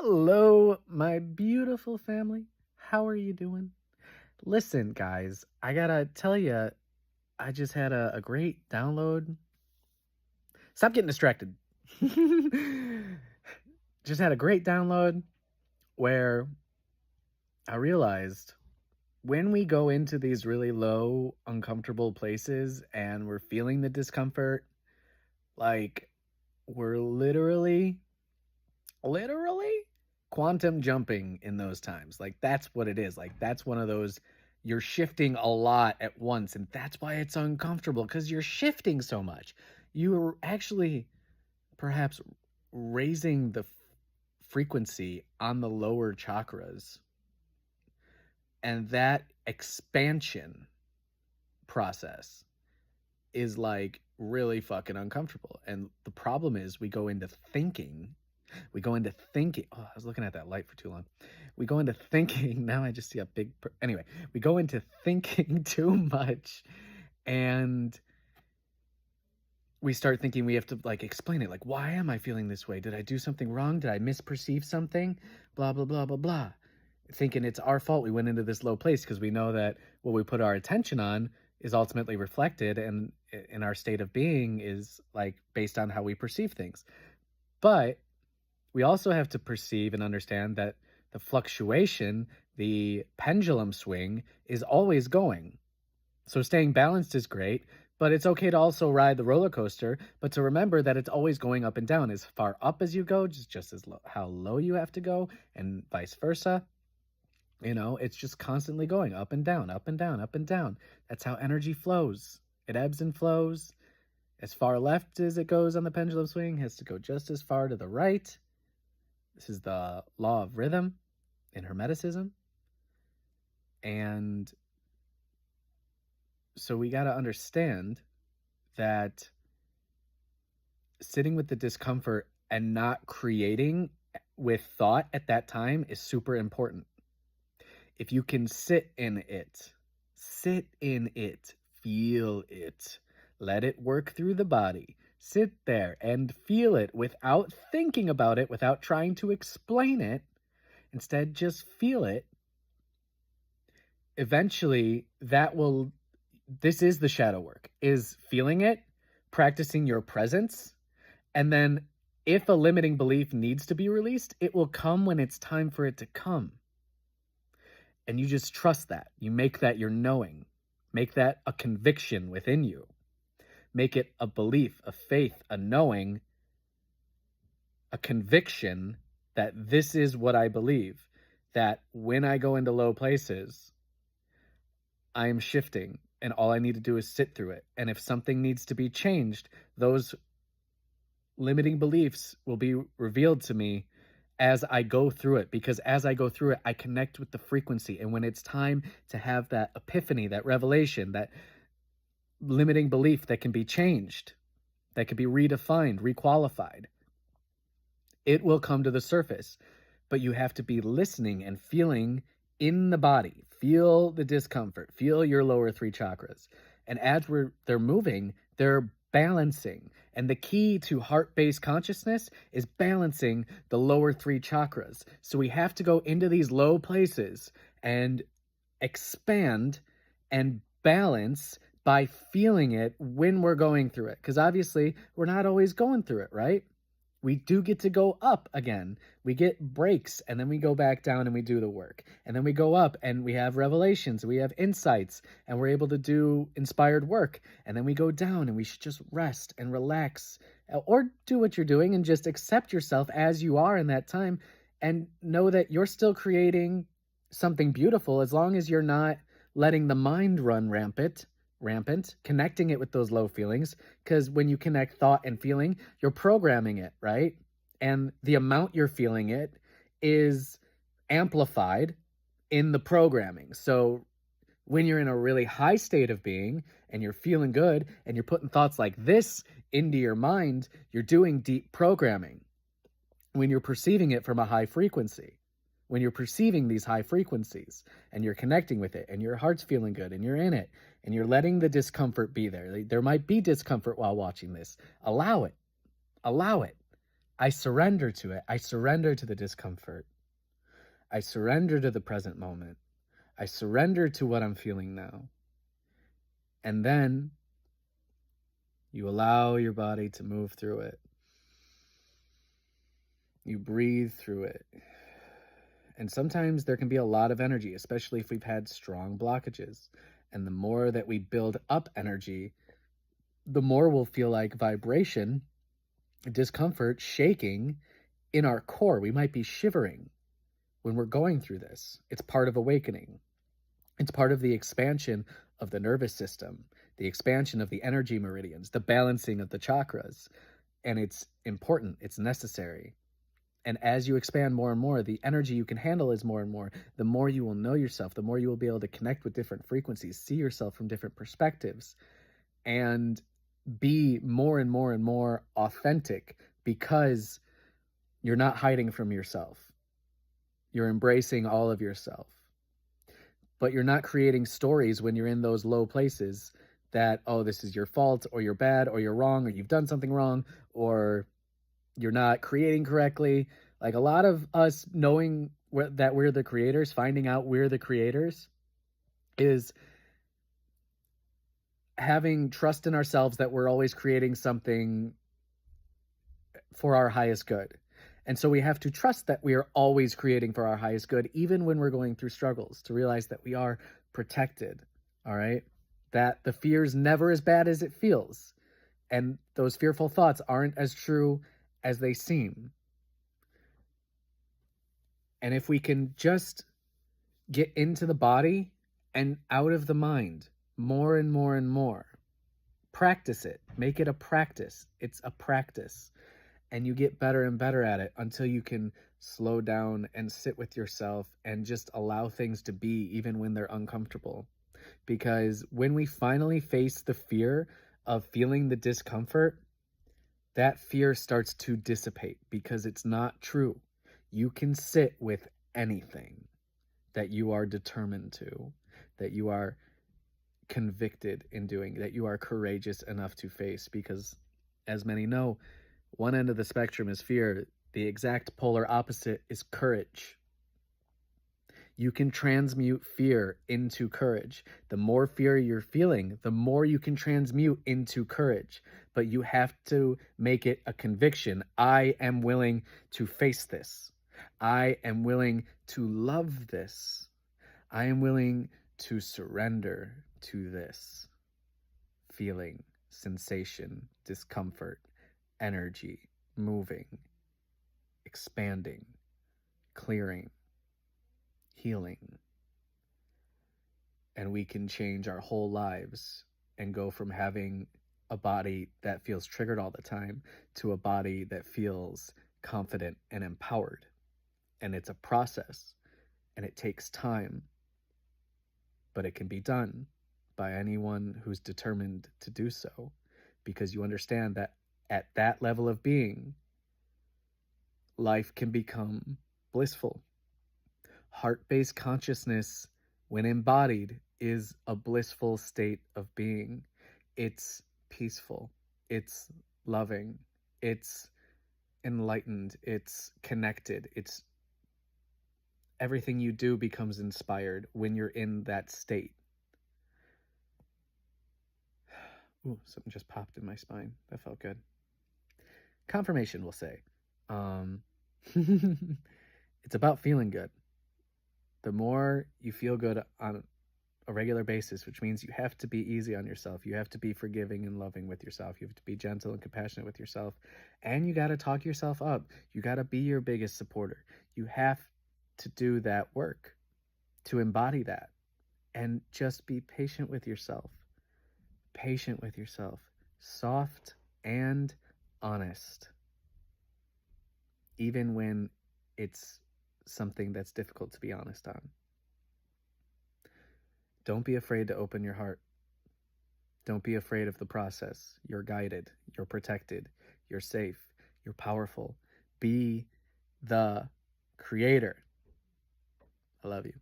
Hello, my beautiful family. How are you doing? Listen, guys, I gotta tell you, I just had a great download. Stop getting distracted. Just had a great download where I realized when we go into these really low, uncomfortable places and we're feeling the discomfort, like we're literally quantum jumping in those times. Like that's what it is. Like that's one of those you're shifting a lot at once and that's why it's uncomfortable because you're shifting so much. You're actually perhaps raising the frequency on the lower chakras, and that expansion process is like really fucking uncomfortable. And the problem is we go into thinking. Oh, I was looking at that light for too long. We go into thinking. Now I just see a big. Anyway, we go into thinking too much, and we start thinking we have to like explain it. Like, why am I feeling this way? Did I do something wrong? Did I misperceive something? Blah blah blah blah blah. Thinking it's our fault we went into this low place because we know that what we put our attention on is ultimately reflected and in our state of being is like based on how we perceive things. But we also have to perceive and understand that the fluctuation, the pendulum swing, is always going. So staying balanced is great, but it's okay to also ride the roller coaster, but to remember that it's always going up and down. As far up as you go, just as low, how low you have to go, and vice versa. It's just constantly going up and down, up and down, up and down. That's how energy flows. It ebbs and flows. As far left as it goes on the pendulum swing has to go just as far to the right. This is the law of rhythm in Hermeticism. And so we got to understand that sitting with the discomfort and not creating with thought at that time is super important. If you can sit in it, feel it, let it work through the body. Sit there and feel it without thinking about it, without trying to explain it. Instead, just feel it. Eventually, this is the shadow work, is feeling it, practicing your presence, and then if a limiting belief needs to be released, it will come when it's time for it to come. And you just trust that. You make that your knowing. Make that a conviction within you. Make it a belief, a faith, a knowing, a conviction that this is what I believe. That when I go into low places, I am shifting and all I need to do is sit through it. And if something needs to be changed, those limiting beliefs will be revealed to me as I go through it, because as I go through it, I connect with the frequency. And when it's time to have that epiphany, that revelation, that limiting belief that can be changed, that can be redefined, requalified, it will come to the surface. But you have to be listening and feeling in the body. Feel the discomfort. Feel your lower three chakras. And as they're moving, they're balancing. And the key to heart-based consciousness is balancing the lower three chakras. So we have to go into these low places and expand and balance by feeling it when we're going through it. Because obviously, we're not always going through it, right? We do get to go up again. We get breaks and then we go back down and we do the work. And then we go up and we have revelations, we have insights, and we're able to do inspired work. And then we go down and we should just rest and relax, or do what you're doing and just accept yourself as you are in that time and know that you're still creating something beautiful as long as you're not letting the mind run rampant, connecting it with those low feelings. Because when you connect thought and feeling, you're programming it, right? And the amount you're feeling it is amplified in the programming. So when you're in a really high state of being and you're feeling good and you're putting thoughts like this into your mind, you're doing deep programming. When you're perceiving it from a high frequency, when you're perceiving these high frequencies and you're connecting with it and your heart's feeling good and you're in it and you're letting the discomfort be there. There might be discomfort while watching this. Allow it. Allow it. I surrender to it. I surrender to the discomfort. I surrender to the present moment. I surrender to what I'm feeling now. And then you allow your body to move through it. You breathe through it. And sometimes there can be a lot of energy, especially if we've had strong blockages. And the more that we build up energy, the more we'll feel like vibration, discomfort, shaking in our core. We might be shivering when we're going through this. It's part of awakening. It's part of the expansion of the nervous system, the expansion of the energy meridians, the balancing of the chakras. And it's important, it's necessary. And as you expand more and more, the energy you can handle is more and more. The more you will know yourself, the more you will be able to connect with different frequencies, see yourself from different perspectives, and be more and more and more authentic, because you're not hiding from yourself. You're embracing all of yourself. But you're not creating stories when you're in those low places that, oh, this is your fault, or you're bad, or you're wrong, or you've done something wrong, or you're not creating correctly. Like, a lot of us knowing that we're the creators, finding out we're the creators, is having trust in ourselves that we're always creating something for our highest good. And so we have to trust that we are always creating for our highest good, even when we're going through struggles, to realize that we are protected, all right? That the fear is never as bad as it feels. And those fearful thoughts aren't as true as they seem. And if we can just get into the body and out of the mind more and more and more, practice it, make it a practice. It's a practice. And you get better and better at it until you can slow down and sit with yourself and just allow things to be, even when they're uncomfortable. Because when we finally face the fear of feeling the discomfort, that fear starts to dissipate, because it's not true. You can sit with anything that you are determined to, that you are convicted in doing, that you are courageous enough to face. Because, as many know, one end of the spectrum is fear. The exact polar opposite is courage. You can transmute fear into courage. The more fear you're feeling, the more you can transmute into courage. But you have to make it a conviction. I am willing to face this. I am willing to love this. I am willing to surrender to this feeling, sensation, discomfort, energy, moving, expanding, clearing, healing. And we can change our whole lives and go from having a body that feels triggered all the time to a body that feels confident and empowered. And it's a process, and it takes time, but it can be done by anyone who's determined to do so, because you understand that at that level of being, life can become blissful. Heart-based consciousness, when embodied, is a blissful state of being. It's peaceful. It's loving. It's enlightened. It's connected. It's everything you do becomes inspired when you're in that state. Ooh, something just popped in my spine. That felt good. Confirmation, we'll say. It's about feeling good. The more you feel good on a regular basis, which means you have to be easy on yourself. You have to be forgiving and loving with yourself. You have to be gentle and compassionate with yourself. And you got to talk yourself up. You got to be your biggest supporter. You have to do that work to embody that. And just be patient with yourself. Patient with yourself. Soft and honest. Even when it's something that's difficult to be honest on. Don't be afraid to open your heart. Don't be afraid of the process. You're guided. You're protected. You're safe. You're powerful. Be the creator. I love you.